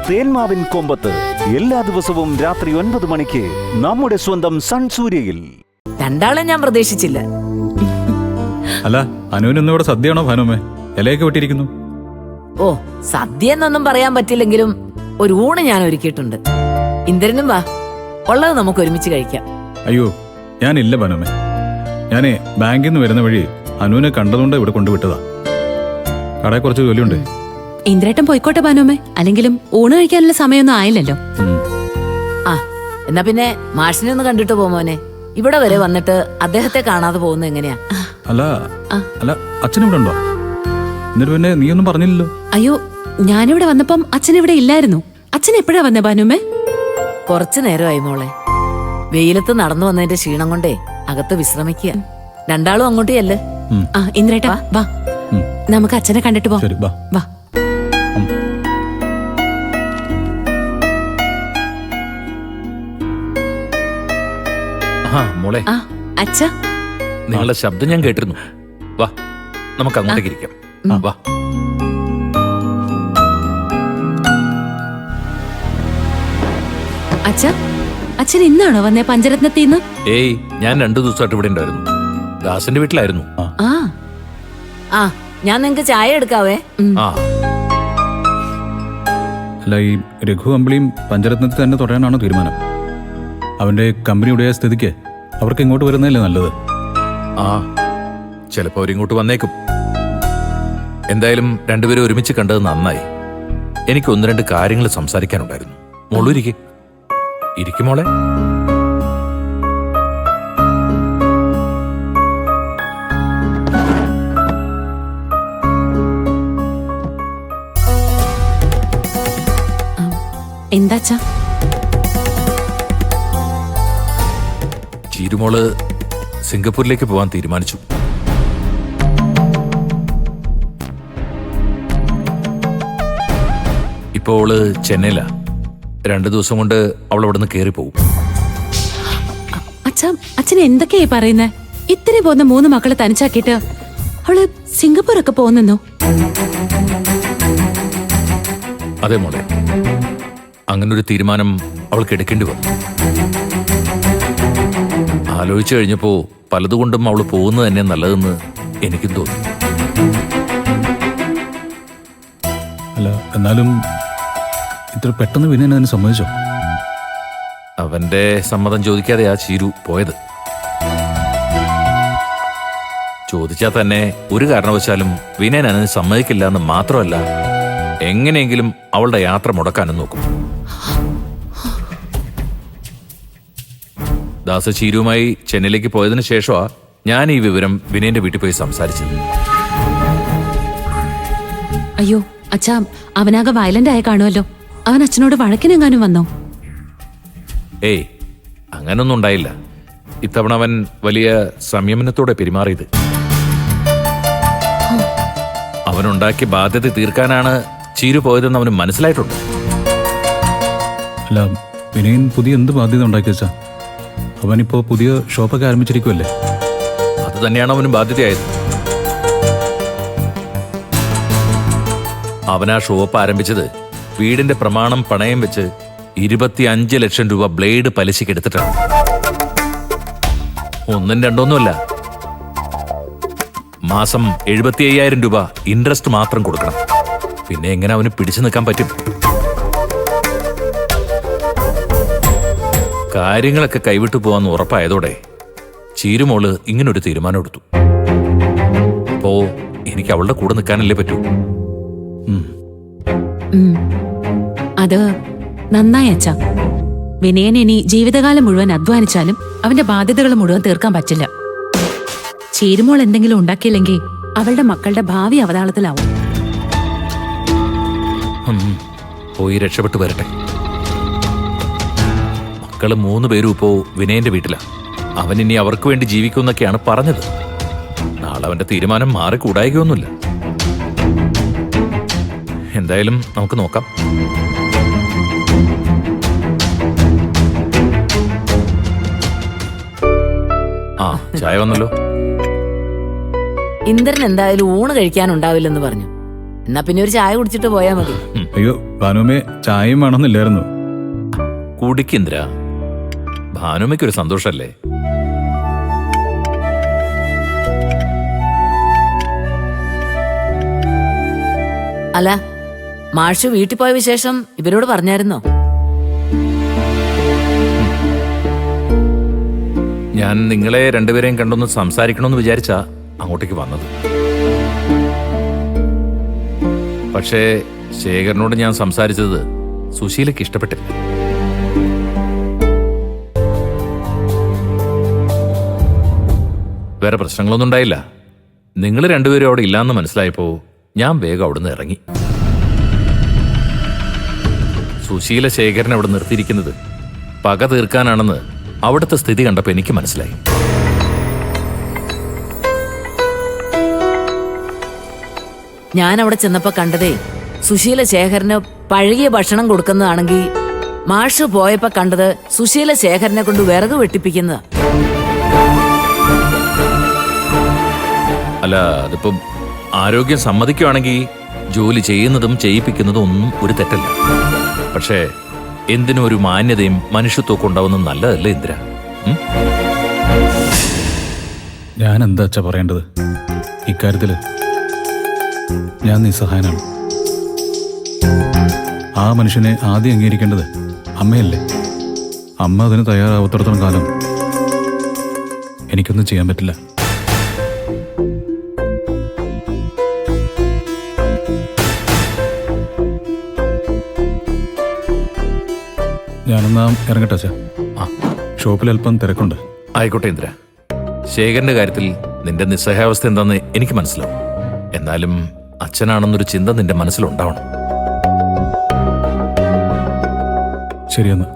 തേന്മാവിൻ കൊമ്പത്ത് എല്ലാ ദിവസവും രാത്രി 9 മണിക്ക് നമ്മുടെ സ്വന്തം സൺ സൂര്യയിൽ. രണ്ടാളെ ഞാൻ പ്രതീക്ഷിച്ചില്ല. അല്ല, അനുവിന് ഇവിടെ സദ്യയാണോ ഭാനുമേ? ഇലയൊക്കെ വെട്ടിയിരിക്കുന്നു. ഓ, സദ്യ എന്നൊന്നും പറയാൻ പറ്റില്ലെങ്കിലും ഒരു ഊണ് ഞാൻ ഒരുക്കിയിട്ടുണ്ട്. ഇന്ദ്രനും വാ, ഉള്ളത് നമുക്ക് ഒരുമിച്ച് കഴിക്കാം. അയ്യോ, ഞാനില്ല ഭാനുമേ. ഞാനേ ബാങ്കിൽ നിന്ന് വരുന്ന വഴി അനുവിനെ കണ്ടതുകൊണ്ട് ഇവിടെ കൊണ്ടുവിട്ടതാ. കടയിൽ കുറച്ച് ജോലിയുണ്ട്. ഇന്ദ്രേട്ടൻ പോയിക്കോട്ടെ ഭാനുമേ, അല്ലെങ്കിലും ഊണ് കഴിക്കാനുള്ള സമയമൊന്നും ആയില്ലല്ലോ. ആ, എന്നാ പിന്നെ മാഷിനെ ഒന്ന് കണ്ടിട്ട് പോമോനെ. ഇവിടെ വരെ വന്നിട്ട് അദ്ദേഹത്തെ കാണാതെ പോകുന്നത് എങ്ങനെയാ? അല്ല അല്ല അച്ഛൻ ഇവിടെ ഉണ്ടോ? എന്നിട്ട് പിന്നെ നീയൊന്നും പറഞ്ഞില്ലല്ലോ. അയ്യോ, ഞാനിവിടെ വന്നപ്പം അച്ഛൻ ഇവിടെ ഇല്ലായിരുന്നു. അച്ഛൻ എപ്പോഴാ വന്നേ ഭാനുമേ? കുറച്ചു നേരമായി മോളെ. വെയിലത്ത് നടന്നു വന്നതിന്റെ ക്ഷീണം കൊണ്ടേ അകത്ത് വിശ്രമിക്കുക. രണ്ടാളും അങ്ങോട്ടേ അല്ലേ? ആ ഇന്ദ്രേട്ടാ വാ, നമുക്ക് അച്ഛനെ കണ്ടിട്ട് പോ. ശരി, വാ. വാ. മോളെ, ആ അച്ഛാ, നിങ്ങളുടെ ശബ്ദം ഞാൻ കേട്ടിരുന്നു. വാ, നമുക്ക് അങ്ങോട്ടേക്ക് ഇരിക്കാം. വാ. അച്ഛാ, അച്ഛൻ ഇന്നാണോ വന്നേ പഞ്ചരത്നത്തിന്ന്? ഏയ്, ഞാൻ 2 ദിവസമായിട്ട് ഇവിടെ ഉണ്ടായിരുന്നു. ദാസന്റെ വീട്ടിലായിരുന്നു. ആ ആ, ഞാൻ നിങ്ങക്ക് ചായ എടുക്കാവേ. ആ, അല്ല, ഈ രഘു അമ്പിളിയും പഞ്ചരത്നത്തിൽ തന്നെ തുടരാനാണോ തീരുമാനം? അവന്റെ കമ്പനിയുടെ സ്ഥിതിക്ക് അവർക്ക് ഇങ്ങോട്ട് വരുന്നതല്ലേ നല്ലത്? ആ, ചിലപ്പോ അവരിങ്ങോട്ട് വന്നേക്കും. എന്തായാലും രണ്ടുപേരും ഒരുമിച്ച് കണ്ടത് നന്നായി. എനിക്ക് 1-2 കാര്യങ്ങൾ സംസാരിക്കാനുണ്ടായിരുന്നു. മോളൂരിക്കെ ഇരിക്കും മോളെ. എന്താച്ചാ? ചീരുമോള് സിംഗപ്പൂരിലേക്ക് പോവാൻ തീരുമാനിച്ചു. ഇപ്പോ അവള് ചെന്നൈയിലാ. 2 ദിവസം കൊണ്ട് അവൾ അവിടെ നിന്ന് കയറി പോകും. അച്ഛാ, അച്ഛൻ എന്തൊക്കെയായി പറയുന്നേ? ഇത്തിരി പോകുന്ന 3 മക്കളെ തനിച്ചാക്കിയിട്ട് അവള് സിംഗപ്പൂരൊക്കെ പോകുന്നോ? അതെ മോളെ, അങ്ങനൊരു തീരുമാനം അവൾക്ക് എടുക്കേണ്ടി വന്നു. ആലോചിച്ചു കഴിഞ്ഞപ്പോ പലതുകൊണ്ടും അവൾ പോകുന്നത് തന്നെ നല്ലതെന്ന് എനിക്കും തോന്നി. അല്ല, എന്നാലും ഇത്ര പെട്ടെന്ന് വിനയൻ അതിന് സമ്മതിച്ചോ? അവന്റെ സമ്മതം ചോദിക്കാതെ ആ ചീരു പോയത്. ചോദിച്ചാൽ തന്നെ ഒരു കാരണവശാലും വിനയൻ അതിന് സമ്മതിക്കില്ല എന്ന് മാത്രമല്ല, എങ്ങനെയെങ്കിലും അവളുടെ യാത്ര മുടക്കാനും നോക്കും. ദാസ ചീരുവുമായി ചെന്നൈയിലേക്ക് പോയതിനു ശേഷമാ ഞാൻ ഈ വിവരം വിനയന്റെ വീട്ടിൽ പോയി സംസാരിച്ചത്. അയ്യോ അച്ഛാ, അവനാകെ വയലന്റ് ആയ കാണുമല്ലോ. അവൻ അച്ഛനോട് വഴക്കിനെങ്ങാനും വന്നോ? ഏയ്, അങ്ങനൊന്നും ഉണ്ടായില്ല. ഇത്തവണ അവൻ വലിയ സംയമനത്തോടെ പെരുമാറിയത്. അവനുണ്ടാക്കിയ ബാധ്യത തീർക്കാനാണ് ചീരു പോയതെന്ന് അവന് മനസ്സിലായിട്ടുണ്ട്. അല്ല, വിനയൻ പുതിയ എന്ത് ബാധ്യത ഉണ്ടാക്കി വെച്ചാ? അവനിപ്പോ പുതിയ ഷോപ്പൊക്കെ ആരംഭിച്ചിരിക്കുമല്ലേ? അത് തന്നെയാണ് അവനും ബാധ്യതയായത്. അവൻ ആ ഷോപ്പ് ആരംഭിച്ചത് വീടിന്റെ പ്രമാണം പണയം വെച്ച് 25 ലക്ഷം രൂപ ബ്ലേഡ് പലിശയ്ക്ക് എടുത്തിട്ടാണ്. 1ഉം 2ഒന്നുമല്ല, മാസം 75,000 രൂപ ഇൻട്രസ്റ്റ് മാത്രം കൊടുക്കണം. പിന്നെ എങ്ങനെ അവന് പിടിച്ചു നിൽക്കാൻ പറ്റും? കാര്യങ്ങളൊക്കെ കൈവിട്ടു പോവാന്ന് ഉറപ്പായതോടെ ചീരുമോള് ഇങ്ങനൊരു തീരുമാനം എടുത്തു. അപ്പോ എനിക്ക് അവളുടെ കൂടെ നിൽക്കാനല്ലേ പറ്റൂ. അത് നന്നായി അച്ഛാ. വിനയൻ ഇനി ജീവിതകാലം മുഴുവൻ അധ്വാനിച്ചാലും അവന്റെ ബാധ്യതകൾ മുഴുവൻ തീർക്കാൻ പറ്റില്ല. ചീരുമോൾ എന്തെങ്കിലും ഉണ്ടാക്കിയില്ലെങ്കിൽ അവളുടെ മക്കളുടെ ഭാവി അവതാളത്തിലാവും. പോയി രക്ഷപ്പെട്ടു വരട്ടെ. മക്കള് 3 പേരും ഇപ്പോ വിനയന്റെ വീട്ടിലാ. അവൻ ഇനി അവർക്ക് വേണ്ടി ജീവിക്കുമെന്നൊക്കെയാണ് പറഞ്ഞത്. നാളെ അവന്റെ തീരുമാനം മാറിക്കൂടായികയൊന്നുമില്ല. എന്തായാലും നമുക്ക് നോക്കാം. ആ, ചായ വന്നല്ലോ. ഇന്ദ്രൻ എന്തായാലും ഊണ് കഴിക്കാനുണ്ടാവില്ലെന്ന് പറഞ്ഞു. എന്നാ പിന്നെ ഒരു ചായ കുടിച്ചിട്ട് പോയാ മതി. അയ്യോ ഭാനുമേ, ചായയും വേണമെന്നില്ലായിരുന്നു. കുടിക്കിന്ദ്ര, ഭാനുമയ്ക്കൊരു സന്തോഷല്ലേ. അല്ല, മാഷ് വീട്ടിൽ പോയ വിശേഷം ഇവരോട് പറഞ്ഞായിരുന്നോ? ഞാൻ നിങ്ങളെ രണ്ടുപേരെയും കണ്ടൊന്ന് സംസാരിക്കണമെന്ന് വിചാരിച്ചാ അങ്ങോട്ടേക്ക് വന്നത്. പക്ഷേ ശേഖരനോട് ഞാൻ സംസാരിച്ചത് സുശീലയ്ക്ക് ഇഷ്ടപ്പെട്ടില്ല. വേറെ പ്രശ്നങ്ങളൊന്നും ഉണ്ടായില്ല. നിങ്ങൾ രണ്ടുപേരും അവിടെ ഇല്ലാന്ന് മനസ്സിലായപ്പോ ഞാൻ വേഗം അവിടുന്ന് ഇറങ്ങി. സുശീല ശേഖരനെ അവിടെ നിർത്തിയിരിക്കുന്നത് പക തീർക്കാനാണെന്ന് അവിടുത്തെ സ്ഥിതി കണ്ടപ്പോ എനിക്ക് മനസ്സിലായി. ഞാൻ അവിടെ ചെന്നപ്പോ കണ്ടതേ സുശീല ശേഖരന് പഴകിയ ഭക്ഷണം കൊടുക്കുന്നതാണെങ്കിൽ മാഷ് പോയപ്പോ കണ്ടത് സുശീല ശേഖരനെ കൊണ്ട് വിറക് വെട്ടിപ്പിക്കുന്നതാ. അല്ല, അതിപ്പം ആരോഗ്യം സമ്മതിക്കുകയാണെങ്കിൽ ജോലി ചെയ്യുന്നതും ചെയ്യിപ്പിക്കുന്നതും ഒന്നും ഒരു തെറ്റല്ല. പക്ഷേ എന്തിനും ഒരു മാന്യതയും മനുഷ്യത്വമൊക്കെ ഉണ്ടാവുന്നത് നല്ലതല്ലേ ഇന്ദിര? ഞാൻ എന്താ അച്ഛാ പറയേണ്ടത്? ഇക്കാര്യത്തില് ഞാൻ നിസ്സഹായനാണ്. ആ മനുഷ്യനെ ആദ്യം അംഗീകരിക്കേണ്ടത് അമ്മയല്ലേ? അമ്മ അതിന് തയ്യാറാവത്തിടത്തോളം കാലം എനിക്കൊന്നും ചെയ്യാൻ പറ്റില്ല. ഞാനൊന്നാ ഇറങ്ങട്ടെ അച്ഛാ. ഷോപ്പിൽ അല്പം തിരക്കുണ്ട്. ആയിക്കോട്ടെ ഇന്ദിര. ശേഖരന്റെ കാര്യത്തിൽ നിന്റെ നിസ്സഹായാവസ്ഥ എന്താന്ന് എനിക്ക് മനസ്സിലാവും. എന്നാലും അച്ഛനാണെന്നൊരു ചിന്ത നിന്റെ മനസ്സിലുണ്ടാവണം. ശരിയെന്ന്.